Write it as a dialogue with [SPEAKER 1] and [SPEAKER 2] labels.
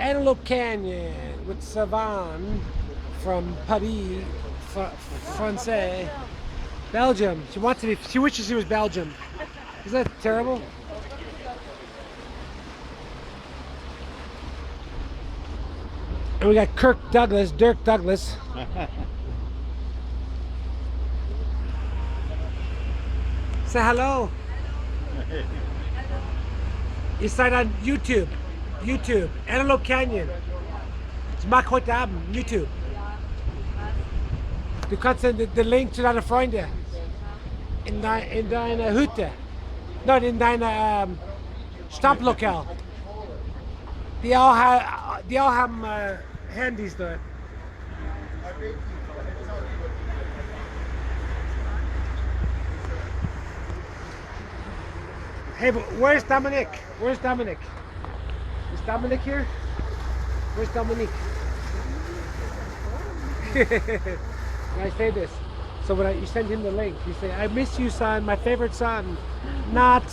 [SPEAKER 1] Antelope Canyon with Savan from Paris, Francais, Belgium. She wants to be. She wishes she was Belgium. Isn't that terrible? And we got Dirk Douglas. Say hello. You signed on YouTube. Antelope Canyon. Ich mag heute Abend YouTube. Du kannst den Link zu deinen Freunden in deiner Hütte. Nein, in deiner Stamplokal. Die auch haben Handys dort. Hey, but where's Dominic? Is Dominic here? Where's Dominic? I say this. So when you send him the link, you say, I miss you, son, my favorite son. Not